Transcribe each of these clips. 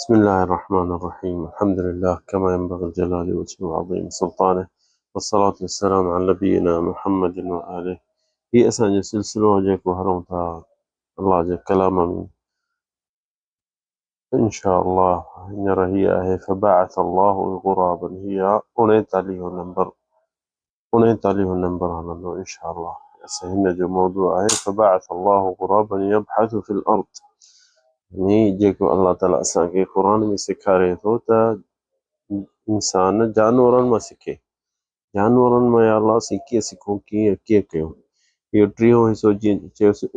بسم الله الرحمن الرحيم. الحمد لله كما ينبغي الجلال وجهه وعظيم سلطانه، والصلاة والسلام على نبينا محمد وآله. هي أسانج سلسلة جيك وهرم تا الله جي كلام من إن شاء الله نرى هي فبعث الله غرابا. هي أنيت عليه النمبر هذا إن شاء الله. سهلنا جو موضوع هي فبعث الله غرابا يبحث في الأرض. ني جيكو الله تعالى أسانج قرآن में सिखारे थो त इंसान जानवरनि मां सिखे। जानवरनि मां या अलाह असीं कीअं सिखूं, कीअं कयूं। इहो टीहों हिसो जीअं चयोसीं,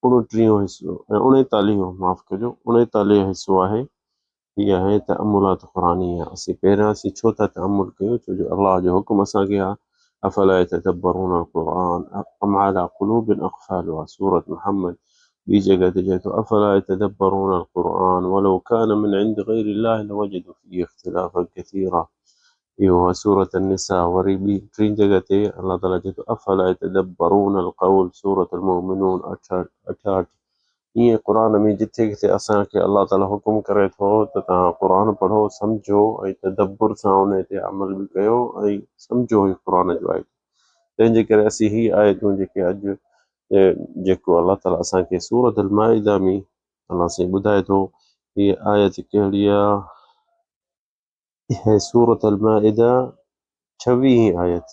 29 हिसो ऐं 39 माफ़ कजो 39 हिसो आहे। हीअ आहे तअम्मुलात क़ुरानी। असीं पहिरियां छो था तअम्मुल कयूं, छो जो अलाह जो हुकुम असांखे आहे अफला यतदब्बरून अलक़ुरआन अम अला क़ुलूबिन अक़फ़ालुहा। सूरत मुहम्मद ॿी जगह ते चए थो अफला यतदब्बरून अलक़ुरआन वलौ कान मिन इंदि ग़ैरिल्लाहि लवजदू फ़ीहि इख़्तिलाफ़न कसीरा। इहो आहे सूरत निसा। वरी ॿी टी जगह ते अलाह ताला चए थो अफला यतदब्बरून अलक़ौल। सूरत मुमिनून 68। ईअं क़ुर में जिथे किथे असांखे अलाह ताला हुकुम करे थो त तव्हां क़ुर पढ़ो, सम्झो ऐं तदब्बुर सां उन ते अमल बि कयो ऐं सम्झो ही क़ुर जो आहे। तंहिंजे करे असीं ही आयतूं जेके अॼु जेको अलाह ताला असांखे सूरत अल माइदा में अलाह साईं ॿुधाए थो। हीअ आयत कहिड़ी आहे? सूरत अल माइदा 26 आयत।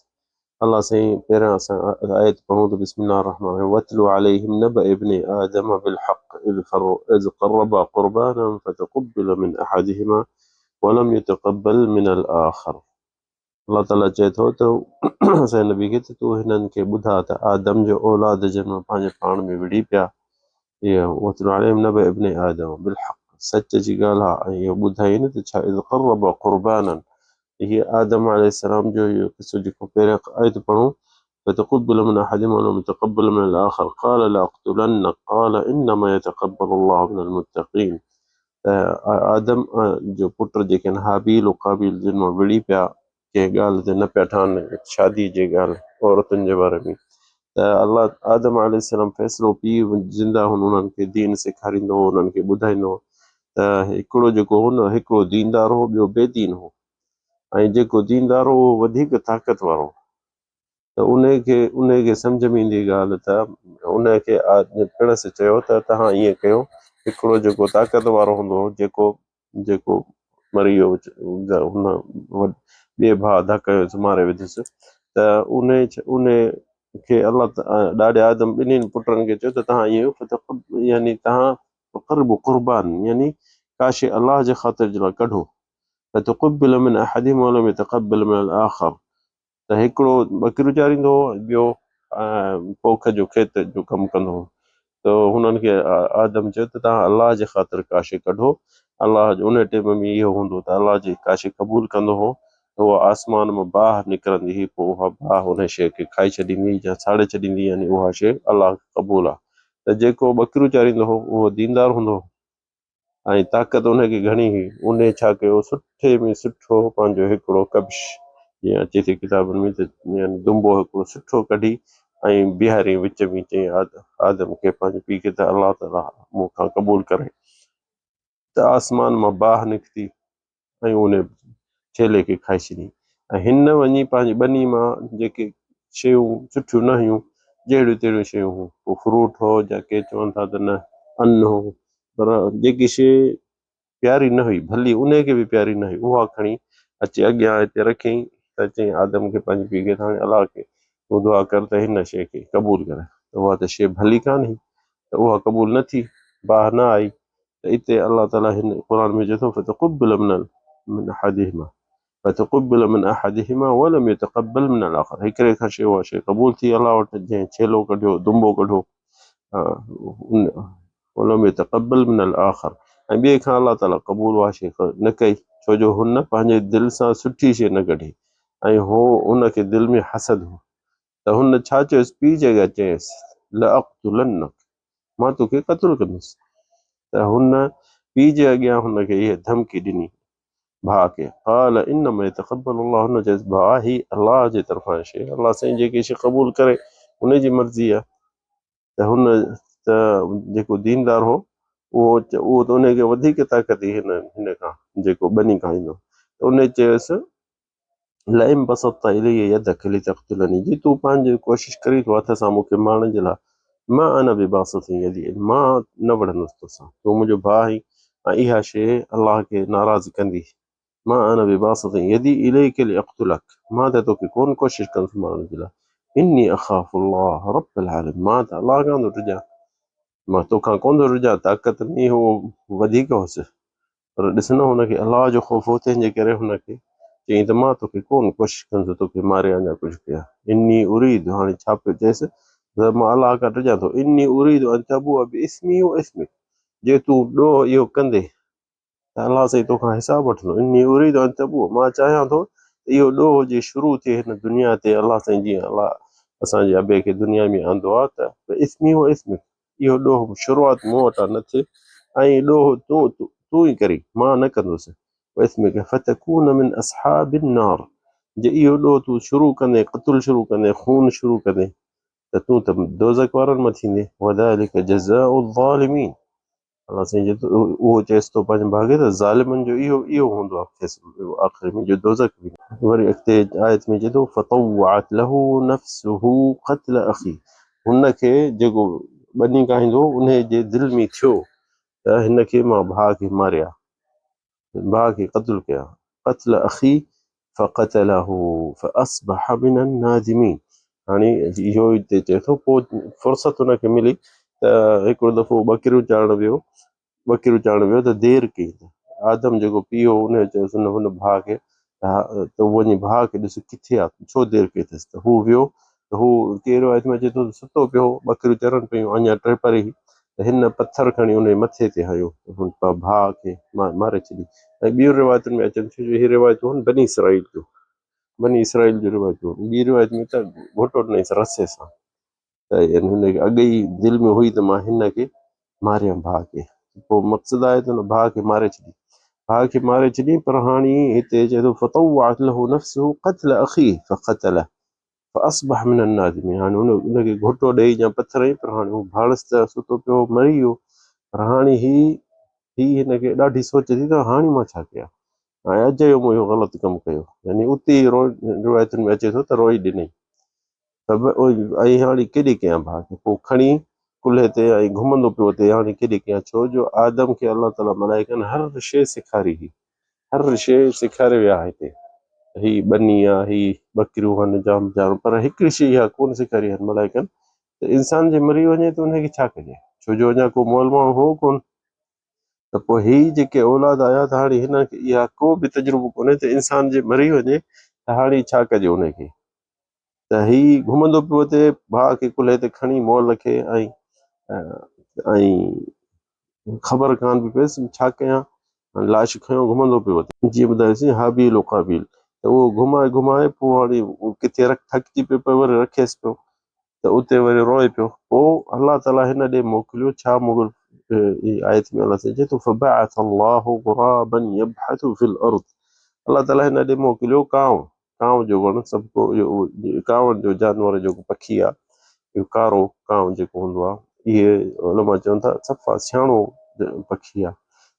अल्लाह साईं पहिरियां असां आयत पढ़ूं त बिस्मिल्लाहिर रहमानिर रहीम वतलु अलैहिम नबअ इब्न आदम बिलहक़ इज़ क़र्रबा क़ुरबानन फ़तक़ुब्बिल मिन अहदिहिमा वलम यतक़ब्बल मिनल आख़र। अल्लाह ताला चए थो त असांजे नबी खे त तूं हिननि खे ॿुधा त आदम जो औलाद जन पंहिंजे पाण में विढ़ी पिया। इहो वतलु अलैहिम नबअ इब्न आदम बिलहक़ सच जी ॻाल्हि आहे। ऐं इहो ॿुधाईं त छा इज़ क़र्रबा क़ुरबानन। हीअ आदम अलैहिस्सलाम जो इहो क़िसो जेको पहिरियां आयत पढ़ूं فتقبل من أحدهما ولم يتقبل من الآخر قال لأقتلنك قال إنما يتقبل الله من المتقين। आदम जो पुट जेके आहिनि हाबील ऐं काबील जिन मां विड़ी पिया, कंहिं ॻाल्हि ते न पिया ठहनि, शादी जी ॻाल्हि औरतुनि जे बारे में, त अलाह आदम अलैहिस्सलाम फ़ैसिलो पीउ ज़िंदा हुन उन्हनि खे दीन सेखारींदो हो, उन्हनि खे ॿुधाईंदो हो त हिकिड़ो जेको हो न, हिकिड़ो दीनदार हो, ॿियो बेदीन हो। ऐं जेको दीनदार हो उहो वधीक ताक़तवर हो। त उनखे सम्झ में ईंदी ॻाल्हि त उनखे पिणस चयो त तव्हां ईअं कयो, हिकिड़ो जेको ताक़त वारो हूंदो हो, जेको मरी वियो हुन ॿिए भाउ धक मारे विधुसि, त उन खे अलाह ॾाढे आदम ॿिन्हिनि पुटनि खे चयो त तव्हां ईअं यानी तव्हां क़ुर्बान यानी का शइ अलाह जे ख़ातिर जे लाइ कढो। फ़तक़ुब्बिल मिन अहदिहिमा वलम यतक़ब्बल मिनल आख़र। त हिकिड़ो ॿकरियूं चारींदो हो, ॿियो पोख जो खेत जो कमु कंदो हो। त हुननि खे आदम चयो त तव्हां अलाह जे ख़ातिर का शइ कढो। अलाह जो उन टाइम में इहो हूंदो त अलाह जी का शइ क़बूल कंदो हो त उहा आसमान मां बाहि निकिरंदी हुई, पोइ उहा बाहि उन शइ खे खाई छॾींदी या साड़े छॾींदी, यानी उहा शइ अलाह क़बूल आहे। त जेको ॿकरियूं चारींदो हो उहो दीनदार हूंदो हो ऐं ताक़त उनखे घणी हुई। उन छा कयो, सुठे में सुठो पंहिंजो हिकिड़ो कब्श जीअं अचे थी किताबुनि में त दुंबो हिकिड़ो सुठो कढी ऐं बीहारी विच में, चई आदम खे पंहिंजे पीउ खे त अलाह ताला मूंखां क़बूल करे। त आसमान मां बाहि निकिती ऐं उन छेले खे खाई छॾी। ऐं हिन वञी पंहिंजी ॿनी मां जेके शयूं सुठियूं न हुयूं, जहिड़ियूं तहिड़ियूं शयूं हुयूं, को फ्रूट हो या के चवनि था त न अन्न हो, पर जेकी शइ प्यारी न हुई, भली उन खे बि प्यारी न हुई, उहा खणी अचे अॻियां हिते रखियईं त चई आदम खे पंहिंजे पीउ खे, हाणे अलाह खे तूं दुआ कर त हिन शइ खे क़बूल करे। त उहा त शइ भली कान हुई, त उहा क़बूल न थी, बाहि न आई। त हिते अलाह ताला हिन क़ुर में चए थो फ़तक़ुब्बिल मिन अहदिहिमा फ़तक़ुब्बिल मिन अहदिहिमा वलम यतक़ब्बल मिनल आख़र। हिकिड़े खां शइ उहा शइ क़बूल थी अलाह वटि, जंहिं छेलो कढियो, दुंबो कढो, वलम यतक़ब्बल मिनल आख़र। ऐं ॿिए खां अलाह ताला क़बूल उहा शइ न कई, छो जो हुन पंहिंजे दिलि सां सुठी शइ न कढी ऐं हुनखे दिलि में हसद हो। त हुन छा चयोसि, पीउ जे अॻियां चयसि लअक़्तुलन्नक, मां तोखे क़त्ल कंदुसि। त हुन पीउ जे अॻियां हुनखे इहा धमकी ॾिनी भाउ खे। क़ाल इन्नमा यतक़ब्बलु अल्लाह, हुन चयसि भाउ ही अलाह जे तरफ़ां शइ, अलाह साईं जेकी शइ क़बूल करे उनजी मर्ज़ी आहे। त हुन त जेको दीनदार हो उहो त उनखे वधीक ताक़त हिन खां जेको ॿनी खां ईंदो, त उन चयोसि लइम बसत्ता इलैया यदक लितक़्तुलनी, जी तूं पंहिंजी कोशिशि करी थो हथ सां मूंखे मारण जे लाइ, मां अना बिबासितिन यदी, मां न वढ़ंदुसि तोसां, तूं मुंहिंजो भाउ आहीं ऐं इहा शइ अलाह खे नाराज़ कंदी। मां अना बिबासितिन यदी इलैक लिअक़्तुलक, मां त तोखे कोन कोशिशि कंदुसि मारण जे लाइ, इन्नी अख़ाफ़ुल्लाह रब्बल आलमीन, मां त अलाह खां थो डिॼां, मां तोखां कोन थो डिॼां। ताक़त में हो वधीक हुअसि, पर ॾिस न हुनखे अलाह जो ख़ौफ़ हो, तंहिंजे करे हुनखे चई त मां तोखे कोन कोशिशि कंदुसि तोखे मारे अञा कुझु कयां। इन्नी उरीद, हाणे छा पियो चएसि त मां अलाह खां डिॼां थो, इन्नी उरीद अन तबूअ बिइस्मी व इस्मिक, जे तूं ॾोह इहो कंदे त अलाह साईं तोखां हिसाब वठंदो। इन्नी उरीद अन तबूअ, मां चाहियां थो इहो ॾोह जे शुरू थिए हिन दुनिया ते, अलाह साईं जीअं अलाह असांजे अबे खे दुनिया में आंदो आहे त इस्मी व इस्मिक, इहो ॾोह शुरूआति मूं वटां न थिए ऐं ॾोह तूं ई करी, मां न कंदुसि। इस्मिक फतकून मिन असहाबिन नार, जे इहो ॾोह तूं शुरू कंदे, क़त्ल शुरू कंदे, खून शुरू कंदे, त तूं त दोज़ख वारनि मां थींदे। वज़ालिक जज़ाउ ज़ालिमीन, अलाह साईं उहो चएसि थो पंहिंजे भाउ खे त ज़ालिमनि जो इहो हूंदो आहे फैसिलो आख़िर में, जो दोज़ख बि। वरी अॻिते आयत में चए थो फतव्वअत लहू नफ्सुहू क़त्ल अख़ी, हुनखे जेको ॿनी खाईंदो उन जे दिलि में थियो त हिनखे मां भाउ खे मारिया, भाउ खे क़त्ल कया। क़त्ल अख़ी फ़क़तलहू फ़अस्बह मिनन नादिमीन, हाणे इहो हिते चए थो पोइ फ़ुर्सत हुनखे मिली त हिकिड़ो दफ़ो ॿकरियूं चाढ़ण वियो त देरि कई, आदम जेको पीउ हो उन चयोसि हुन भाउ खे त वञी भाउ खे ॾिस किथे आहे, छो देरि कई अथसि, त हू वियो त हू कहिड़ो रिवायत में अचे थो सुतो पियो, ॿकरियूं चरनि पियूं अञा टे परे ई, त हिन पथर खणी उन मथे ते हयो, भाउ खे मारे छॾी। ऐं ॿियूं रिवायतुनि में अचनि थियूं, इहे रिवायतूं आहिनि बनी इसराईल जो रिवायतूं, ॿी रिवायत में त घोटो ॾिनईसि रसे सां, त हुनखे अॻे ई दिलि में हुई त मां हिन खे मारियमि भाउ खे, पोइ मक़सदु आहे त हुन भाउ खे मारे छॾी। पर हाणे हिते चए थो फतव्वअत लहू नफ्सुहू क़त्ल अख़ी फ़क़तलह फ़अस्बह मिनन नादिमीन, हाणे उनखे घोटो ॾेई या पथर हंई, पर हाणे हू भाणस त सुतो पियो मरी वियो, पर हाणे ही हिनखे ॾाढी सोच थी त हाणे मां छा कयां, ऐं अॼु जो मूं इहो ग़लति कमु कयो, यानी उते ई रिवायतुनि में अचे थो त रोई ॾिनई, त ऐं हाणे केॾे कयां भाउ खे, पोइ खणी कुल्हे ते ऐं घुमंदो पियो हुते, हाणे केॾे कयां, छो जो आदम खे अलाह ताला मलाइकनि हर शइ सेखारी हुई, हर शइ सेखारे विया हिते, ही ॿनी आहे, ही ॿकरियूं आहिनि जाम जाम, पर हिकिड़ी शइ इहा कोन सेखारी आहे मलाइकनि, त इंसान जे मरी वञे त उनखे छा कजे, छो जो अञा को मोल माण्हू हो कोन, त पोइ ही जेके औलाद आया त हाणे हिनखे इहा को बि तजुर्बो कोन्हे त इंसान जे मरी वञे त हाणे छा कजे उनखे, त ही घुमंदो पियो हुते भाउ खे कुल्हे ते खणी मोल खे, ऐं ख़बर कान पई पएसि छा कयां, लाश खयो घुमंदो पियो हुते, जीअं ॿुधायोसीं हाबील क़ाबील, त उहो घुमाए पोइ हाणे किथे थकिजी पियो पए, वरी रखेसि पियो त उते वरी रोए पियो, पोइ अलाह ताला हिन ॾे मोकिलियो छा, मोकिल आयत में अलाह चए थो फबअथ अल्लाहु गुराबन यबहथु फिल अर्द, अलाह ताला हिन ॾे मोकिलियो कांव जो वण, सभु को कांवनि जो जानवर जेको पखी आहे, इहो कारो कांव जेको हूंदो आहे, इहे उलमा चवनि था सफ़ा सियाणो पखी आहे,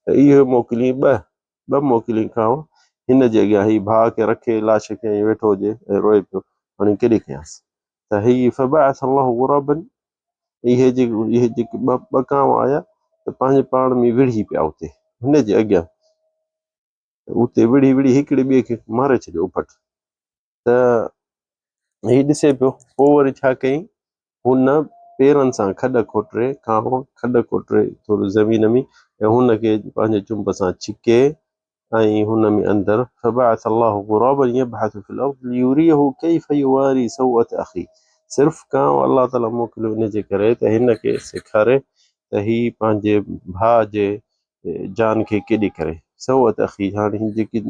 त इहो मोकिलियईं ॿ मोकिलियईं कांव, हिन जे अॻियां ही भाउ खे रखे लाश खे वेठो हुजे ऐं रोए पियो, हाणे केॾे कयांसि, त ही फबअथ अल्लाहु गुराबन, इहे जेके ॿ कांव आया त पंहिंजे पाण में विढ़ी पिया उते, हिन जे अॻियां उते विढ़ी हिकिड़े ॿिए खे मारे छॾियो उपट, त ही ॾिसे पियो, पोइ वरी छा कयईं, हुन पेरनि सां खॾ खोटे थोरो ज़मीन में, ऐं हुनखे पंहिंजे चुंब सां छिके, ऐं हुन में अंदरि फबअथ अल्लाहु गुराबन यबहथु फिल अर्द लियुरियहु कैफ़ युवारी सौअत अख़ी, सिर्फ़ु कांव अलाह ताला मोकिलियो इन जे करे त हिनखे सेखारे त ही पंहिंजे भाउ जे जान खे केॾी करे सौअत अख़ी, हाणे जेकी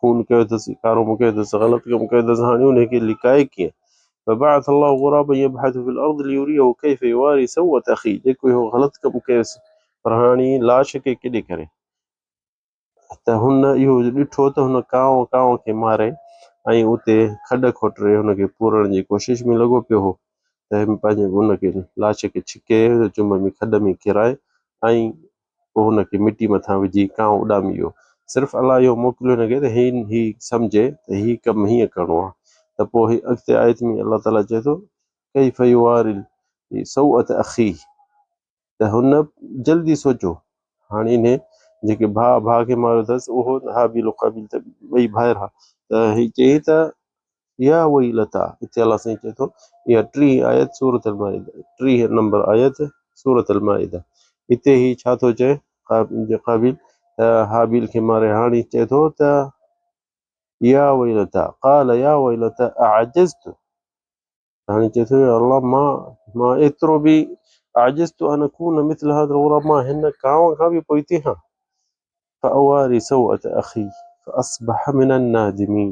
खून कयो अथसि, कारो मुंहुं कयो अथसि, ग़लति कमु कयो अथसि, हाणे उनखे लिकाए कीअं, फबअथ अल्लाहु गुराबन यबहथु फिल अर्द लियुरियहु कैफ़ युवारी सौअत अख़ी, जेको इहो ग़लति कमु कयोसि, पर हाणे लाश खे केॾे करे, त हुन इहो ॾिठो त हुन कांव खे मारे ऐं उते खॾ खोटे हुनखे पूरण जी कोशिशि में लॻो पियो हो, त पंहिंजे हुनखे लाश खे छिके चुंब में खॾ में किराए, ऐं पोइ हुनखे मिटी मथां विझी कांव उॾामी वियो। सिर्फ़ु अलाह इहो मोकिलियो हिनखे त ही सम्झे त ही कमु हीअं करिणो आहे। त पोइ ही अॻिते आयत में अलाह ताला चए थो कैफ़ युवारी सौअत अख़ी, त हुन जल्दी सोचो। हाणे इन जेके भाउ खे मारियो अथसि उहो हाबिल क़ाबिल त ॿई भाइर हा, त ही चई त या वही लता, हिते अलाह साईं चए थो इहा 3 आयत सूरत अल-माइदा, 3 नंबर आयत सूरत अल-माइदा। हिते ही छा थो चए क़ाबिल त हाबिल खे मारे, हाणे चए थो त या वही लता क़ाल या वही लता अअजज़तु, हाणे चए थो अल्लाह मां एतिरो बि आजिज़तु अन अकून मिथल हाज़िल ग़ुराब, मां हिन कांव खां बि पोइ हिते खां फ़अवारी सौअत अख़ी फ़अस्बह मिनन नादिमीन,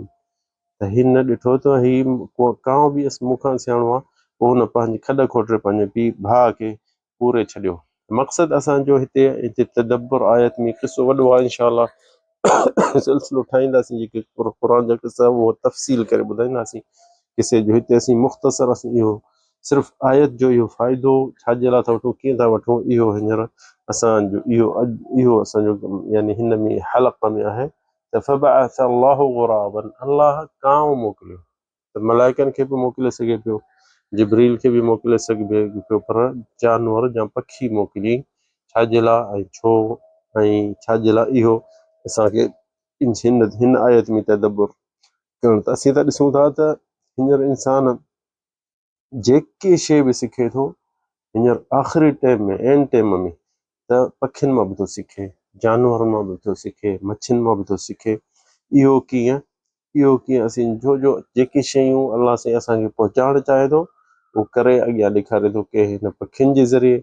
त हिन ॾिठो त ही कांव बि मूंखां सियाणो आहे। पोइ हुन पंहिंजे खॾ खोटे पंहिंजे पीउ भाउ खे पूरे छॾियो। मक़सदु असांजो हिते तदब्बुर आयत में क़िसो वॾो आहे, इंशा अल्लाह सिलसिलो ठाहींदासीं, जेके क़ुरान जा क़िसा उहो तफ़सील करे ॿुधाईंदासीं किसे जो। हिते असीं मुख़्तसर इहो सिर्फ़ु आयत जो इहो फ़ाइदो छाजे लाइ था वठूं, कीअं था वठूं, इहो हींअर असांजो इहो असांजो यानी हिन में हलक़ में आहे त फ़बअस अल्लाहु ग़ुराबन, अल्लाह कांव मोकिलियो। त मलाइकनि खे बि मोकिले सघे पियो, जिब्रील खे बि मोकिले सघे पियो, पर जानवर या पखी मोकिलियईं छाजे लाइ ऐं छो ऐं छाजे लाइ, इहो असांखे हिन आयत में तदब्बुर करणु। त असीं त ॾिसूं था त हींअर इंसान जेके शइ बि सिखे थो हींअर आख़िरी टाइम में एंड टाइम में त पखियुनि मां बि थो सिखे, जानवरनि मां बि थो सिखे, मच्छियुनि मां बि थो सिखे। इहो कीअं असीं जो जेके शयूं अलाह साईं असांखे पहुचाइणु चाहे थो उहो करे अॻियां ॾेखारे थो, के हिन पखियुनि जे ज़रिए,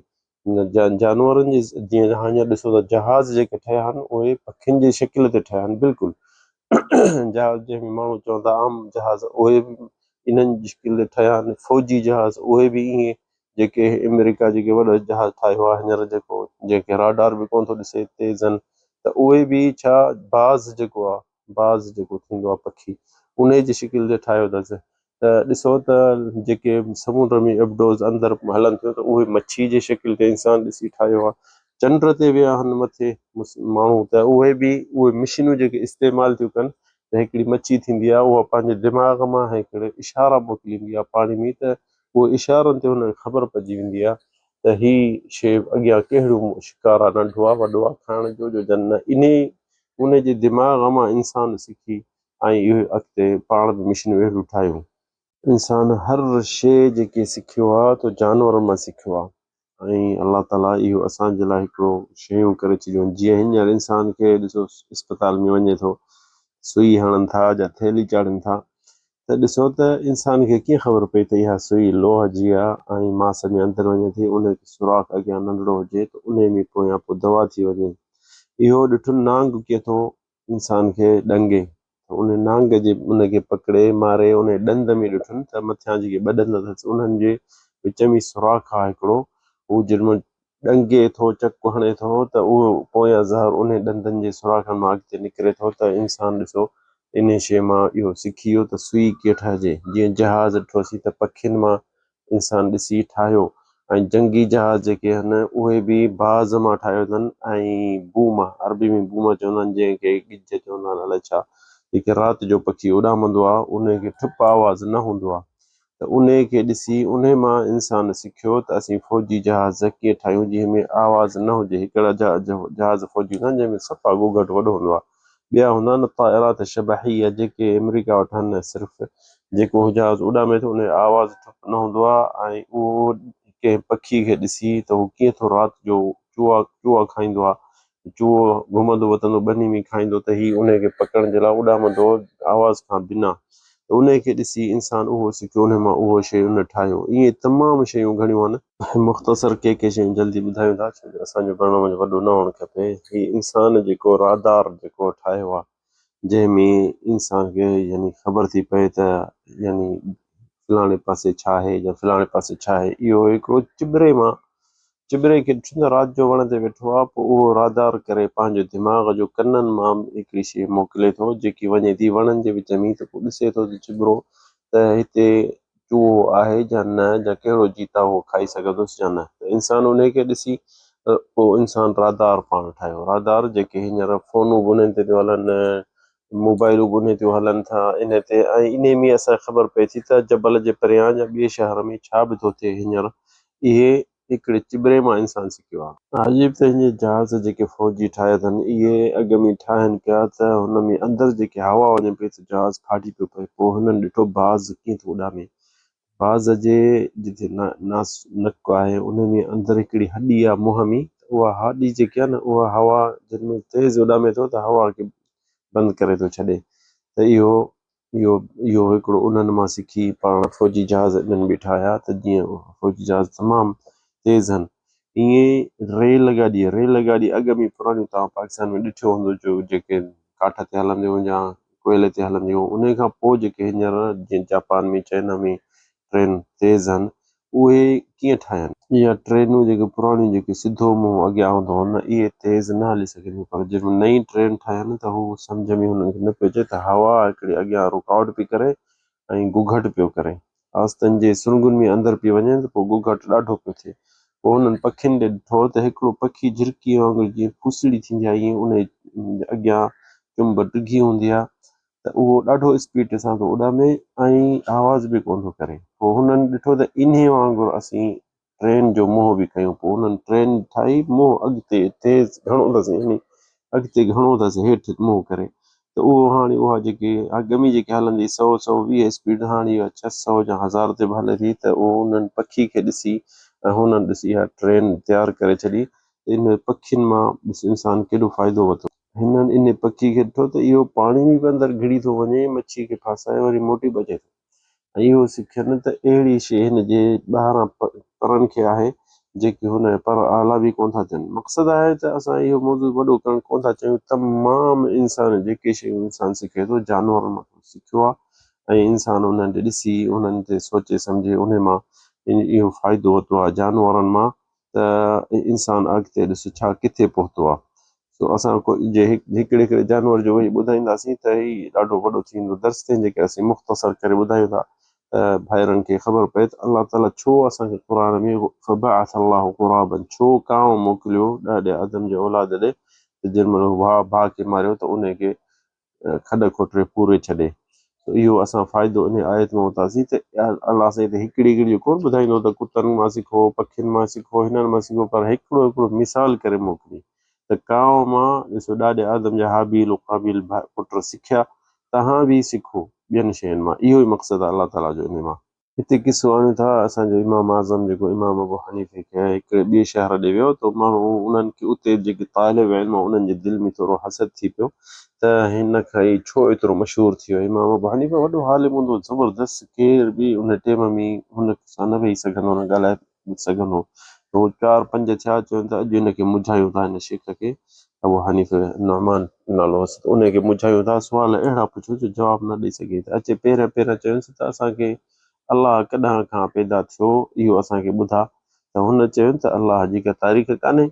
हिन जानवरनि जे, जीअं हींअर ॾिसो त जहाज़ जेके ठहिया आहिनि उहे पखियुनि जी शिकिल ते ठहिया आहिनि बिल्कुलु। जहाज़ जंहिंमें माण्हू चवंदा आम जहाज़, उहे बि इन्हनि जी शिकिल ते ठहिया आहिनि। फ़ौजी जहाज़ उहे बि ईअं, जेके अमेरिका जेके वॾो जहाज़ ठाहियो आहे हींअर जेको, जेके राडार बि कोन थो ॾिसे तेज़नि, त उहे बि छा बाज़ जेको थींदो आहे पखी, उन जी शिकिल ते ठाहियो अथसि। त ॾिसो त जेके समुंड में एबडोज़ अंदरि हलनि थियूं त उहे मच्छी जी शिकिल ते इंसान ॾिसी ठाहियो आहे। चंड ते विया आहिनि मथे माण्हू, त उहे मशीनूं जेके इस्तेमालु थियूं कनि, त हिकिड़ी मच्छी थींदी आहे उहा पंहिंजे दिमाग़ मां हिकिड़े इशारा मोकिलींदी आहे पाणी में, त उहो इशारनि ते हुनखे ख़बर पइजी वेंदी आहे त ही शइ अॻियां कहिड़ो शिकार आहे, नंढो आहे वॾो आहे, खाइण जो जन न, उन जे दिमाग़ मां इंसान सिखी ऐं इहो अॻिते पाण बि मशीनूं अहिड़ियूं ठाहियूं। इंसान हर शइ जेके सिखियो आहे त जानवरनि मां सिखियो आहे, ऐं अलाह ताला इहो असांजे लाइ हिकिड़ो शयूं करे छॾियूं। जीअं हींअर इंसान खे ॾिसो अस्पताल में वञे थो, सुई हणनि था या थैली चाढ़नि था, त ॾिसो त इंसान खे कीअं ख़बर पई त इहा सुई लोह जी आहे ऐं मास में अंदरि वञे थी, उन सुराख अॻियां नंढिड़ो हुजे त उन में पोइ दवा थी वञे। इहो ॾिठो नांग कीअं थो इंसान खे ॾंगे, उन नांग जे उनखे पकिड़े मारे उन ॾंद में ॾिठुनि त मथियां जेके ॿ ॾंद अथसि उन्हनि जे विच में सुराख आहे हिकिड़ो, उहो जंहिंमें ॾंगे थो चकु हणे थो त उहो पोयां ज़हर उन ॾंदनि जे सुराखनि मां अॻिते निकिरे थो। त इंसान ॾिसो इन शइ मां इहो सिखी वियो त सुई कीअं ठाहिजे। जीअं जहाज़ ॾिठोसीं त पखियुनि मां इंसान ॾिसी ठाहियो, ऐं जंगी जहाज़ जेके आहिनि उहे बि बाज़ मां ठाहियो अथनि, ऐं बूम, अरबी में बूम चवंदा आहिनि जंहिंखे गिज चवंदा आहिनि अलाए छा, जेके राति जो पखी उॾामंदो आहे उनखे ठुप आवाज़ न हूंदो आहे, त उन खे ॾिसी उन मां इंसान सिखियो त असीं फ़ौजी जहाज़ कीअं ठाहियूं जंहिंमें आवाज़ न हुजे। हिकिड़ा जहाज़ फ़ौजी हूंदा आहिनि जंहिंमें सफ़ा गोगट वॾो हूंदो आहे, ॿिया हूंदा आहिनि ताइरात शबहिया जेके अमेरिका वठि आहिनि, सिर्फ़ु जेको जहाज़ उॾामे थो उन जो आवाज़ ठुप न हूंदो आहे, ऐं उहो कंहिं पखी खे ॾिसी त उहो कीअं थो राति जो चूहा खाईंदो आहे, चूहो घुमंदो वधंदो ॿनी में खाईंदो, त हीउ उनखे पकड़ण जे लाइ उॾामंदो आवाज़ खां बिना, त उनखे ॾिसी इंसान उहो सिखियो, उन मां उहो शइ उन ठाहियो। ईअं तमामु शयूं घणियूं आहिनि, मुख़्तसर के शयूं जल्दी ॿुधायूं था छो जो असांजो प्रोग्राम वॾो न हुअणु खपे। हीउ इंसान जेको रादार जेको ठाहियो आहे, जंहिंमें इंसान खे यानी ख़बर थी पए त यानी फलाणे पासे छा आहे या फलाणे पासे छा आहे, इहो हिकिड़ो चिॿरे खे ॾिठो राति जो वण ते वेठो आहे, पोइ उहो रादार करे पंहिंजो दिमाग़ जो कननि मां हिकिड़ी शइ मोकिले थो जेकी वञे थी वणनि जे विच में, त पोइ ॾिसे थो त चिॿरो त हिते चूहो आहे या न, या कहिड़ो जीता उहो खाई सघंदुसि या न। त इंसान उन खे ॾिसी पोइ इंसान रादार पाण ठाहियो। रादार जेके हींअर फ़ोनूं बि उन्हनि ते थियूं हलनि, मोबाइलूं बि उन ते हलनि था इन ते, ऐं इन में असांखे ख़बर पए थी त जबल जे परियां या ॿिए शहर में छा बि थो थिए हींअर। इहे हिकिड़े चिॿरे मां इंसान सिखियो आहे। अजीब त हीअं जहाज़ जेके फ़ौजी ठाहिया अथनि इहे अॻ में ठाहिनि पिया त हुन में अंदरि जेके हवा वञे पई त जहाज़ फाटी पियो पए। पोइ हुननि ॾिठो बाज़ कीअं थो उॾामे। बाज़ जे जिते नक आहे उन में अंदरि हिकिड़ी हॾी आहे मुंहं में, उहा हॾी जेकी आहे न उहा हवा जॾहिं तेज़ उॾामे थो त हवा खे बंदि करे थो छॾे। त इहो इहो इहो हिकिड़ो उन्हनि मां सिखी पाण फ़ौजी जहाज़ इन्हनि बि ठाहिया त जीअं फ़ौजी जहाज़ तमामु तेज़ आहिनि। ईअं रेल गाॾी अॻ में पुराणी तव्हां पाकिस्तान में ॾिठो हूंदो जो जेके काठ ते हलंदियूं या कोयले ते हलंदियूं, उन खां पोइ जेके हींअर जीअं जापान में चाइना में ट्रेन तेज़ आहिनि उहे कीअं ठाहिनि। इहा ट्रेनूं जेके पुराणियूं जेके सिधो मुंहुं अॻियां हूंदो हुओ न इहे तेज़ न हली सघंदियूं, पर जंहिंमें नई ट्रेन ठाहिनि त हू सम्झ में हुननि खे न पियो अचे त हवा हिकिड़ी अॻियां रुकावट पई करे ऐं गुघट पियो करे, आस्तनि जे सुर्ॻुनि में अंदरि पई वञे त पोइ गुघट ॾाढो पियो थिए। पोइ हुननि पखियुनि ॾे ॾिठो त हिकिड़ो पखी झिरकी वांगुरु जीअं फुसड़ी थींदी आहे ईअं उन अॻियां चुंब डिघी हूंदी आहे त उहो ॾाढो स्पीड सां थो उॾामे ऐं आवाज़ बि कोन थो करे। पोइ हुननि ॾिठो त इन वांगुरु असीं ट्रेन जो मुंहुं बि कयूं। पोइ हुननि ट्रेन ठाही, मुंहुं अॻिते तेज़ घणो अथसि यानी अॻिते घणो अथसि हेठि मुंहुं करे, त उहो हाणे उहा जेके अॻ में जेके हलंदी 100-120 स्पीड हाणे इहा 600 या 1000 ते बि हले थी। त उहो उन्हनि पखी खे ॾिसी ऐं हुननि ॾिसी इहा ट्रेन तयारु करे छॾी। इन पखियुनि मां ॾिस इंसान केॾो फ़ाइदो वरितो। हिननि इन पखी खे ॾिठो त इहो पाणी में बि अंदरि घिड़ी थो वञे, मच्छी खे फासाए वरी मोटी बचे थो। ऐं इहो सिखियनि त अहिड़ी शइ हिन जे ॿाहिरां परनि खे आहे जेके हुन पर आला बि कोन था थियनि। मक़सदु आहे त असां इहो मौज़ूअ वॾो करणु कोन था चाहियूं। तमामु इंसान जेके शयूं इंसान सिखे थो जानवरनि मां सिखियो आहे ऐं इंसान उन्हनि ते ॾिसी उन्हनि ते सोचे सम्झे उन मां इहो फ़ाइदो वरितो आहे जानवरनि मां। त इंसान अॻिते ॾिस छा किथे पहुतो आहे। सो असां कोई जे हिकिड़े हिकिड़े जानवर जो वेही ॿुधाईंदासीं त ही ॾाढो वॾो थींदो दर्स ते जेके असीं मुख़्तसर करे ॿुधायूं था त भाइरनि खे ख़बर पए त अलाह ताला छो असांखे क़ुर में फबअस अल्लाहु ग़ुराबन छो कांव मोकिलियो ॾाॾे आदम जे औलाद ॾे त जेमहिल भाउ खे मारियो त उनखे खॾ खोटरे पूरे छॾे। त इहो असां फ़ाइदो इन आयत में वरितासीं त अलाह साईं त हिकिड़ी हिकिड़ी कोन ॿुधाईंदो त कुतनि मां सिखो, पखियुनि मां सिखो, हिननि मां सिखो, पर हिकिड़ो हिकिड़ो मिसाल करे मोकिली त कांव मां ॾिसो ॾाॾे आदम जा हाबील क़ाबील पुट सिखिया, तव्हां बि सिखो ॿियनि शयुनि मां। इहो ई मक़सदु आहे अलाह ताला जो इन मां। हिते किसो आणियूं था असांजो इमाम आज़म जेको इमाम अबू हनीफ़े खे हिकिड़े ॿिए शहर ॾे वियो त माण्हू उन्हनि खे उते जेके तालिब आहिनि उन्हनि जे दिलि में थोरो हसद थी पियो त हिन खां ई छो एतिरो मशहूरु थी वियो। इमाम अबू हनीफ़ा वॾो आलिम हूंदो ज़बरदस्त, केर बि उन टाइम में हुन सां न वेही सघंदो, न ॻाल्हाए सघंदो। पोइ 4-5 थिया चवनि था अॼु हिनखे मुझायूं था हिन शेख खे, अबू हनीफ़ नहमान नालो हुअसि, त उनखे मुझायूं था, सुवाल अहिड़ा पुछो जो जवाबु न ॾेई सघे त अचे पहिरियों पहिरियों चयुसि त असांखे अलाह कॾहिं खां पैदा थियो इहो असांखे ॿुधा। त हुन चयो त अलाह जी का तारीख़ कान्हे,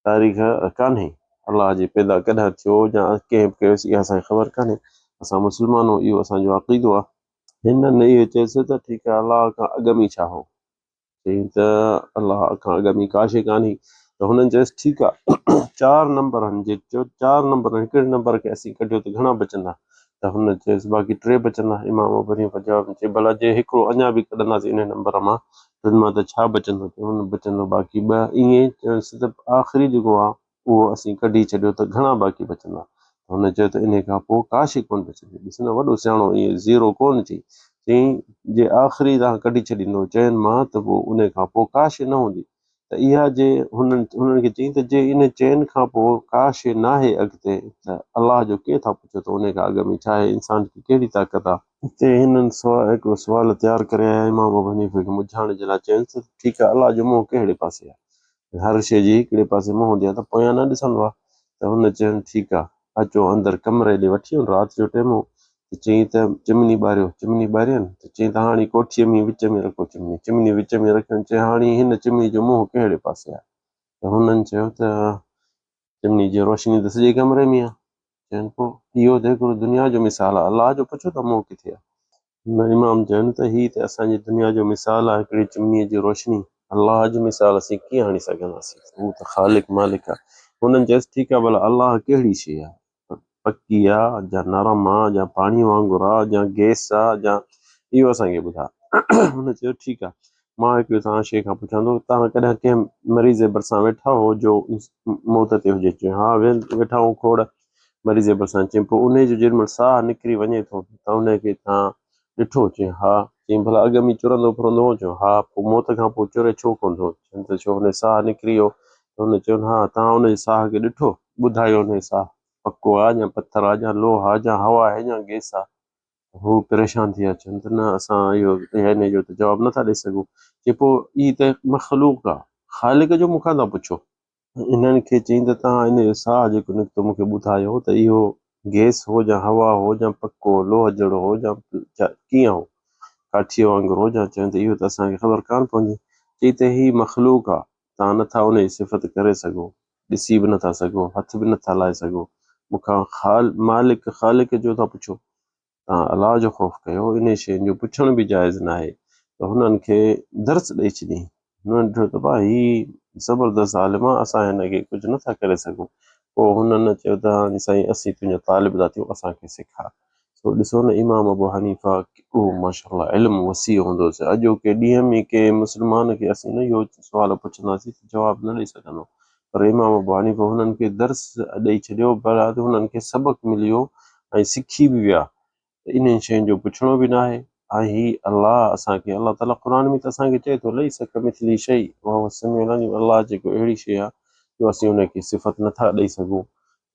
तारीख़ कान्हे अलाह जी पैदा कॾहिं थियो या कंहिं कयोसीं इहा असांखे ख़बर कान्हे। असां मुस्लमान इहो असांजो अक़ीदो आहे। हिननि इहो चयोसि त ठीकु आहे अलाह खां अॻु में छा हो, चई त अलाह खां अॻु में का शइ कान्हे। त हुननि चयोसि ठीकु आहे 4 नंबरनि जे चयो 4 नंबर हिकिड़े नंबर खे असीं कढियो त घणा बचंदा। त हुन चयोसि बाक़ी 3 बचंदा। इमाम अबू हनीफ़ा जवाब चई भला जे हिकिड़ो अञा बि कढंदासीं इन नंबर मां टिनि मां त छा बचंदो, हुन बचंदो बाक़ी 2। ईअं चयोसि त आख़िरी जेको आहे उहो असीं कढी छॾियो त घणा बाक़ी बचंदा। हुन चयो त इन खां पोइ का शइ कोन बचंदी। ॾिस न वॾो सियाणो ईअं ज़ीरो कोन चई, चई जे आख़िरी तव्हां कढी छॾींदो चइनि मां त पोइ उन खां पोइ का शइ न हूंदी। त इहा जे हुननि खे चई त जे इन चइनि खां पोइ का शइ न आहे अॻिते त अलाह जो कीअं था पुछो त उन खां अॻु में छा आहे, इंसान खे कहिड़ी ताक़त आहे। हिते हिननि हिकिड़ो सुवालु तयारु करे आया इमाम अबू हनीफ़ा खे मुझाइण जे लाइ। चयुसि त ठीकु आहे अलाह जो मुंहुं कहिड़े पासे आहे, हर शइ जी हिकिड़े पासे मुंहुं हूंदी आहे त पोयां न ॾिसंदो आहे। त हुन चयुनि ठीकु आहे अचो अंदरि कमरे ॾे वठी वञो, राति जो टाइम हो। त चई त चिमनी ॿारियो, चिमनी ॿारियनि त चई त हाणे कोठीअ में विच में रखो चिमनी, चिमनी विच में रखियनि। चई हाणे हिन चिमनी जो मुंहुं कहिड़े पासे आहे। त हुननि चयो त चिमनी जी रोशनी त सॼे कमरे में आहे। चइनि पोइ इहो त हिकिड़ो दुनिया जो मिसाल आहे, अलाह जो पुछो त मुंहुं किथे आहे। इमाम चवनि त हीअ त असांजी दुनिया जो मिसाल आहे हिकिड़ी चिमनीअ जी रोशनी। अलाह जी मिसाल असीं कीअं हणी सघंदासीं, हू त ख़ालिक मालिक आहे। हुननि चयसि ठीकु आहे भला अलाह कहिड़ी शइ आहे, पकी आहे या नरम आहे या पाणी वांगुरु आहे या गैस आहे या इहो असांखे ॿुधा। हुन चयो ठीकु आहे, मां हिकु तव्हां शइ खां पुछां थो, तव्हां कॾहिं कंहिं मरीज़ जे भरिसां वेठा हो जो मौत ते हुजे? चयो हा वेठा आहियूं खोड़ मरीज़ जे भरिसां। चई पोइ उन जो जेॾी महिल साह निकिरी वञे थो त उनखे तव्हां ॾिठो? चई हा। चई भला अॻ में चुरंदो फिरंदो हो? चयो हा। पोइ मौत खां पोइ चुरे छो कोन थो? चवनि त छो हुन साह निकिरी वियो। त हुन चयो हा। तव्हां हुनजे साह खे ॾिठो? ॿुधायो हुन साह पको आहे या पथर आहे या लोह आहे या हवा आहे या गैस आहे? हू परेशान थी विया, चवनि त न असां इहो हिन जो त जवाबु नथा ॾेई सघूं। चए पोइ ई त मख़लूक आहे, ख़ालिक जो मूंखां था पुछो? इन्हनि खे चई त तव्हां इन जो साह जेको निकितो मूंखे ॿुधायो त इहो गैस हो या हवा हो या पको लोह जहिड़ो हो या कीअं हो, काठीअ वांगुरु हो? या चवनि त इहो त असांखे ख़बर कान पवंदी। चई त ही मख़लूक आहे, तव्हां नथा उन जी सिफ़त करे सघो, ॾिसी बि नथा सघो, हथ बि नथा लाहे सघो। मूंखां मालिक ख़ालिक जो था पुछो? तव्हां अलाह जो ख़ौफ़ कयो, इन शयुनि जो पुछण बि जाइज़ न आहे। त हुननि खे दर्स ॾेई छॾी। हुननि ॾिठो त भाई ही ज़बरदस्त आलिम आहे, असां हिनखे कुझु नथा करे सघूं। पोइ हुननि चयो त हाणे साईं असीं तुंहिंजा तालिब था थियूं, असांखे सेखार। सो ॾिसो न, इमाम अबू हनीफ़ा उहो माशाअल्लाह इल्मु वसी हूंदोसि। अॼोके ॾींहं में के मुस्लमान खे असीं न इहो सुवाल पुछंदासीं त जवाबु न ॾेई सघंदो। पर इमाम अबू हनीफ़ा हुननि खे दर्स ॾेई छॾियो, पर हुननि खे सबक़ु मिलियो ऐं सिखी बि विया। इन शयुनि जो पुछणो बि न आहे। ऐं ही अलाह असांखे, अलाह ताला क़ुर में त असांखे चए थो लईस कमिथली शइ वहुव समीउल अलीम। अलाह जेको अहिड़ी शइ आहे जो असीं हुनखे सिफ़त नथा ॾेई सघूं।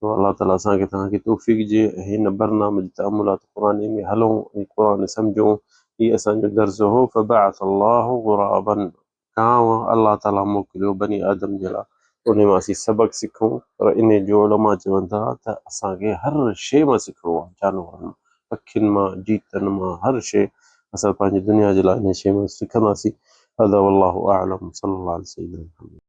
तो अलाह ताला असांखे तव्हांखे तौफ़ीक़ ॾिए, हिन बरनामे जी तअमुलात क़ुर में हलूं ऐं क़ुर सम्झूं। ही असांजो दर्स हो फबअथ अल्लाहु ग़ुराबन, कांव अलाह ताला मोकिलियो बनी आदम जे लाइ, उन मां असीं सबक़ु सिखूं। पर इन जो उलमा चवनि था त असांखे हर शइ मां सिखिणो आहे, जानवरनि मां, पखियुनि मां, जीतनि मां, हर शइ असां पंहिंजी दुनिया जे लाइ इन शइ में सिखंदासीं। हज़ा वल्लाहु अअलम सल्लल्लाहु अलैहि वसल्लम।